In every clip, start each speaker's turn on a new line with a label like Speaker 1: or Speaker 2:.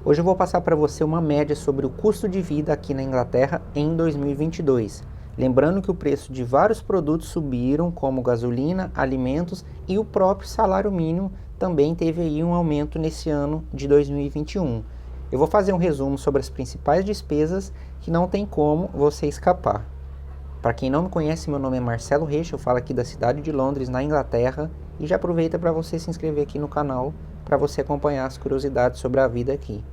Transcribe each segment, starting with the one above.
Speaker 1: Hoje eu vou passar para você uma média sobre o custo de vida aqui na Inglaterra em 2022. Lembrando que o preço de vários produtos subiram, como gasolina, alimentos e o próprio salário mínimo também teve aí um aumento nesse ano de 2021. Eu vou fazer um resumo sobre as principais despesas que não tem como você escapar. Para quem não me conhece, meu nome é Marcelo Reich, eu falo aqui da cidade de Londres, na Inglaterra, e já aproveita para você se inscrever aqui no canal para você acompanhar as curiosidades sobre a vida aqui.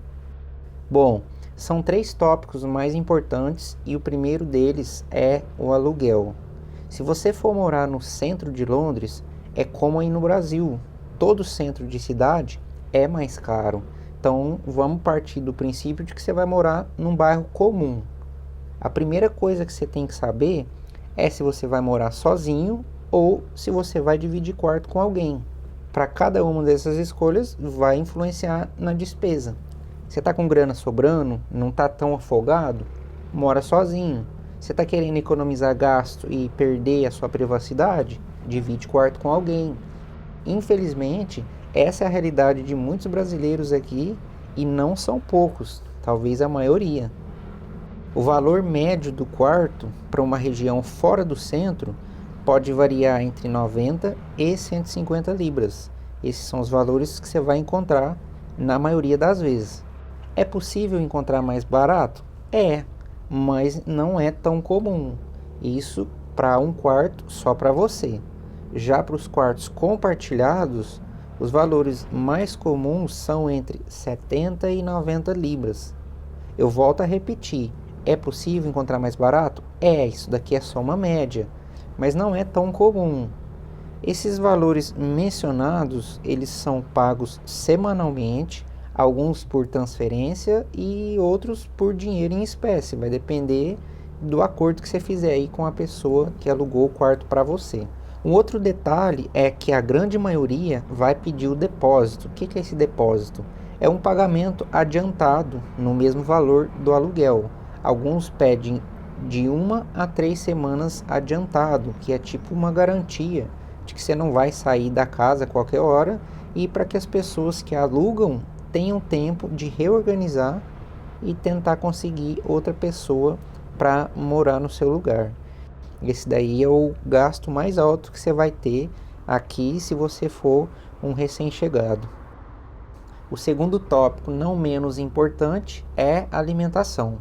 Speaker 1: Bom, são 3 tópicos mais importantes e o primeiro deles é o aluguel. Se você for morar no centro de Londres, é como aí no Brasil, todo centro de cidade é mais caro. Então vamos partir do princípio de que você vai morar num bairro comum. A primeira coisa que você tem que saber é se você vai morar sozinho ou se você vai dividir quarto com alguém. Para cada uma dessas escolhas vai influenciar na despesa. Você está com grana sobrando, não está tão afogado, mora sozinho. Você está querendo economizar gasto e perder a sua privacidade? Divide quarto com alguém. Infelizmente, essa é a realidade de muitos brasileiros aqui e não são poucos, talvez a maioria. O valor médio do quarto para uma região fora do centro pode variar entre 90 e 150 libras. Esses são os valores que você vai encontrar na maioria das vezes. É possível encontrar mais barato? É, mas não é tão comum. Isso para um quarto só para você. Já para os quartos compartilhados, os valores mais comuns são entre 70 e 90 libras. Eu volto a repetir, é possível encontrar mais barato? É, isso daqui é só uma média, mas não é tão comum. Esses valores mencionados, eles são pagos semanalmente, alguns por transferência e outros por dinheiro em espécie. Vai depender do acordo que você fizer aí com a pessoa que alugou o quarto para você. Um outro detalhe é que a grande maioria vai pedir o depósito. O que é esse depósito? É um pagamento adiantado no mesmo valor do aluguel. Alguns pedem de 1 a 3 semanas adiantado, que é tipo uma garantia de que você não vai sair da casa a qualquer hora e para que as pessoas que alugam tenham tempo de reorganizar e tentar conseguir outra pessoa para morar no seu lugar. Esse daí é o gasto mais alto que você vai ter aqui se você for um recém-chegado. O segundo tópico, não menos importante, é a alimentação.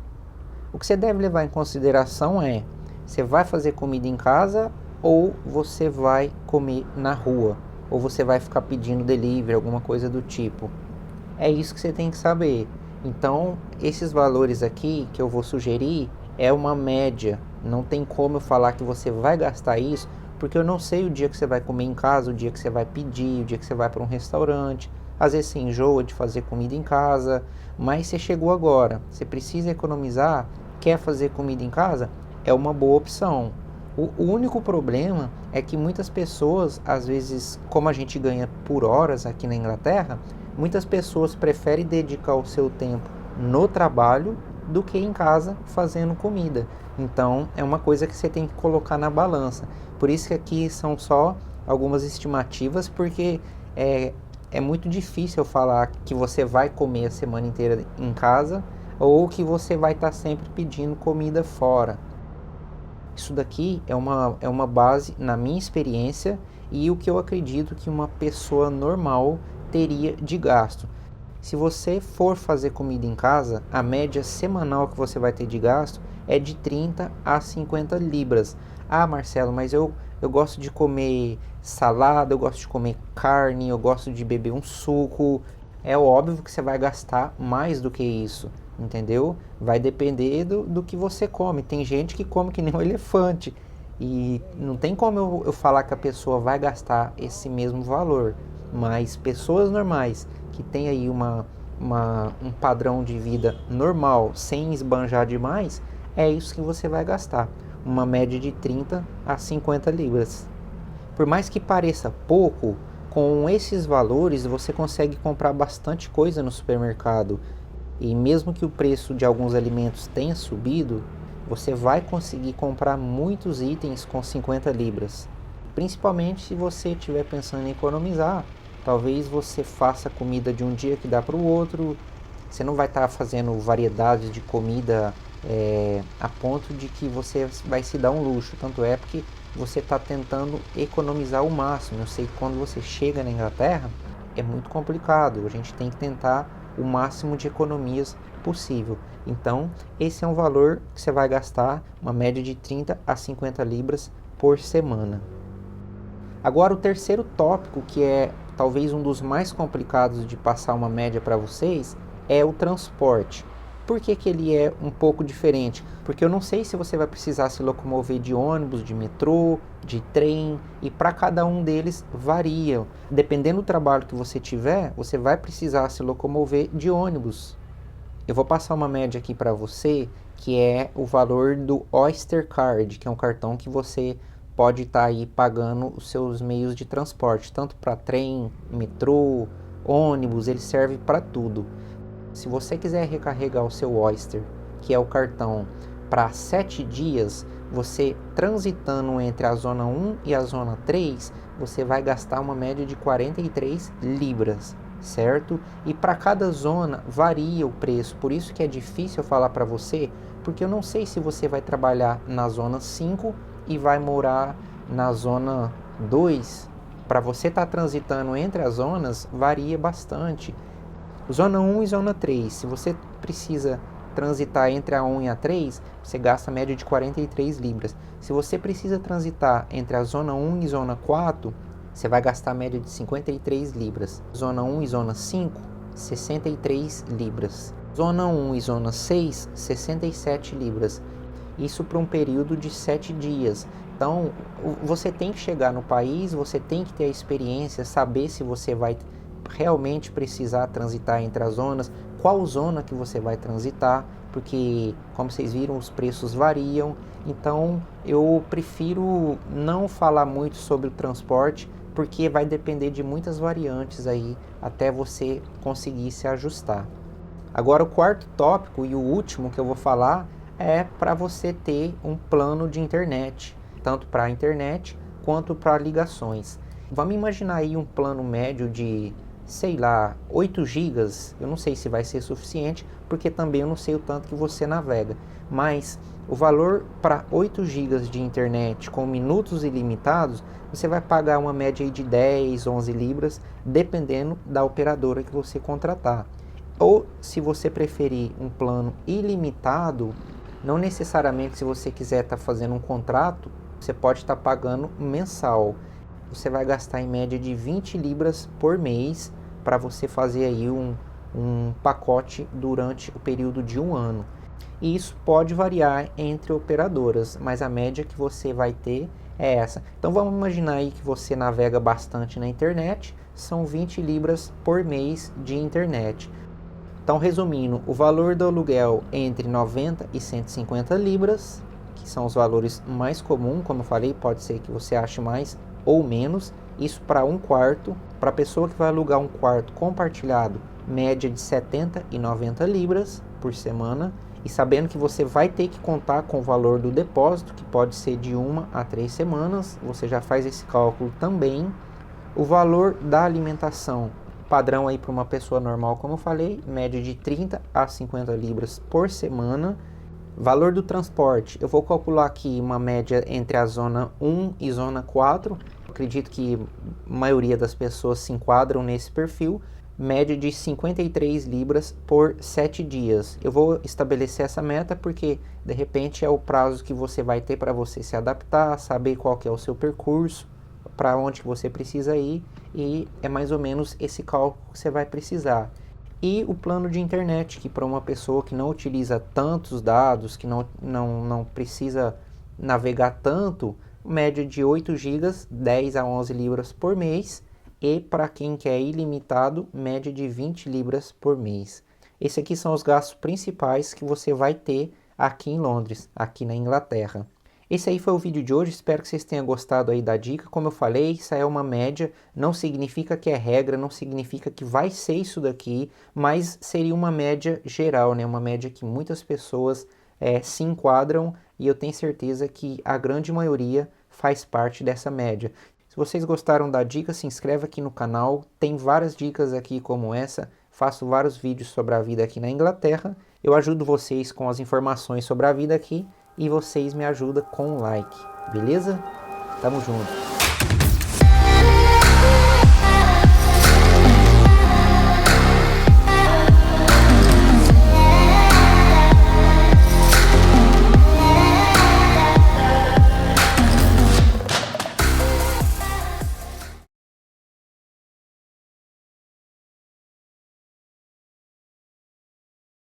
Speaker 1: O que você deve levar em consideração é: você vai fazer comida em casa ou você vai comer na rua? Ou você vai ficar pedindo delivery, alguma coisa do tipo? É isso que você tem que saber. Então, esses valores aqui que eu vou sugerir é uma média. Não tem como eu falar que você vai gastar isso, porque eu não sei o dia que você vai comer em casa, o dia que você vai pedir, o dia que você vai para um restaurante. Às vezes você enjoa de fazer comida em casa, mas você chegou agora, você precisa economizar, quer fazer comida em casa? É uma boa opção. O único problema é que muitas pessoas, às vezes, como a gente ganha por horas aqui na Inglaterra, muitas pessoas preferem dedicar o seu tempo no trabalho do que em casa fazendo comida. Então, é uma coisa que você tem que colocar na balança. Por isso que aqui são só algumas estimativas, porque é muito difícil falar que você vai comer a semana inteira em casa ou que você vai estar sempre pedindo comida fora. Isso daqui é uma base na minha experiência e o que eu acredito que uma pessoa normal teria de gasto. Se você for fazer comida em casa, a média semanal que você vai ter de gasto é de 30 a 50 libras. Ah, Marcelo, mas eu gosto de comer salada, eu gosto de comer carne, eu gosto de beber um suco. É óbvio que você vai gastar mais do que isso, entendeu? Vai depender do que você come. Tem gente que come que nem um elefante e não tem como eu falar que a pessoa vai gastar esse mesmo valor. Mas pessoas normais que têm aí um padrão de vida normal, sem esbanjar demais, é isso que você vai gastar. Uma média de 30 a 50 libras. Por mais que pareça pouco, com esses valores você consegue comprar bastante coisa no supermercado. E mesmo que o preço de alguns alimentos tenha subido, você vai conseguir comprar muitos itens com 50 libras. Principalmente se você estiver pensando em economizar. Talvez você faça comida de um dia que dá para o outro. Você não vai estar fazendo variedades de comida a ponto de que você vai se dar um luxo. Tanto é porque você está tentando economizar o máximo. Eu sei que quando você chega na Inglaterra é muito complicado. A gente tem que tentar o máximo de economias possível. Então, esse é um valor que você vai gastar, uma média de 30 a 50 libras por semana. Agora, o terceiro tópico, que é talvez um dos mais complicados de passar uma média para vocês, é o transporte. Por que que ele é um pouco diferente? Porque eu não sei se você vai precisar se locomover de ônibus, de metrô, de trem, e para cada um deles varia. Dependendo do trabalho que você tiver, você vai precisar se locomover de ônibus. Eu vou passar uma média aqui para você, que é o valor do Oyster Card, que é um cartão que você pode estar aí pagando os seus meios de transporte, tanto para trem, metrô, ônibus, ele serve para tudo. Se você quiser recarregar o seu Oyster, que é o cartão, para 7 dias, você transitando entre a zona 1 e a zona 3, você vai gastar uma média de 43 libras, certo? E para cada zona varia o preço, por isso que é difícil eu falar para você, porque eu não sei se você vai trabalhar na zona 5 e vai morar na zona 2. Para você estar transitando entre as zonas, varia bastante. Zona 1 e zona 3, se você precisa transitar entre a 1 e a 3, você gasta a média de 43 libras. Se você precisa transitar entre a zona 1 e zona 4, você vai gastar a média de 53 libras. Zona 1 e zona 5, 63 libras. Zona 1 e zona 6, 67 libras. Isso para um período de 7 dias. Então, você tem que chegar no país, você tem que ter a experiência, saber se você vai realmente precisar transitar entre as zonas, qual zona que você vai transitar, porque, como vocês viram, os preços variam. Então, eu prefiro não falar muito sobre o transporte, porque vai depender de muitas variantes aí, até você conseguir se ajustar. Agora, o quarto tópico e o último que eu vou falar é para você ter um plano de internet, tanto para a internet quanto para ligações. Vamos imaginar aí um plano médio de, sei lá, 8 gigas. Eu não sei se vai ser suficiente, porque também eu não sei o tanto que você navega. Mas o valor para 8 gigas de internet com minutos ilimitados, você vai pagar uma média aí de 10, 11 libras, dependendo da operadora que você contratar. Ou, se você preferir um plano ilimitado, não necessariamente, se você quiser estar fazendo um contrato, você pode estar pagando mensal. Você vai gastar em média de 20 libras por mês para você fazer aí um pacote durante o período de um ano. E isso pode variar entre operadoras, mas a média que você vai ter é essa. Então vamos imaginar aí que você navega bastante na internet, são 20 libras por mês de internet. Então, resumindo, o valor do aluguel é entre 90 e 150 libras, que são os valores mais comuns, como eu falei, pode ser que você ache mais ou menos. Isso para um quarto. Para a pessoa que vai alugar um quarto compartilhado, média de 70 e 90 libras por semana. E sabendo que você vai ter que contar com o valor do depósito, que pode ser de 1 a 3 semanas, você já faz esse cálculo também. O valor da alimentação padrão aí para uma pessoa normal, como eu falei, média de 30 a 50 libras por semana. Valor do transporte, eu vou calcular aqui uma média entre a zona 1 e zona 4. Acredito que a maioria das pessoas se enquadram nesse perfil. Média de 53 libras por 7 dias. Eu vou estabelecer essa meta porque, de repente, é o prazo que você vai ter para você se adaptar, saber qual que é o seu percurso, para onde você precisa ir, e é mais ou menos esse cálculo que você vai precisar. E o plano de internet, que para uma pessoa que não utiliza tantos dados, que não precisa navegar tanto, média de 8 gigas, 10 a 11 libras por mês, e para quem quer ilimitado, média de 20 libras por mês. Esses aqui são os gastos principais que você vai ter aqui em Londres, aqui na Inglaterra. Esse aí foi o vídeo de hoje, espero que vocês tenham gostado aí da dica. Como eu falei, isso é uma média, não significa que é regra, não significa que vai ser isso daqui, mas seria uma média geral, né? Uma média que muitas pessoas se enquadram, e eu tenho certeza que a grande maioria faz parte dessa média. Se vocês gostaram da dica, se inscreve aqui no canal, tem várias dicas aqui como essa, faço vários vídeos sobre a vida aqui na Inglaterra. Eu ajudo vocês com as informações sobre a vida aqui e vocês me ajudam com o like, beleza? Tamo junto!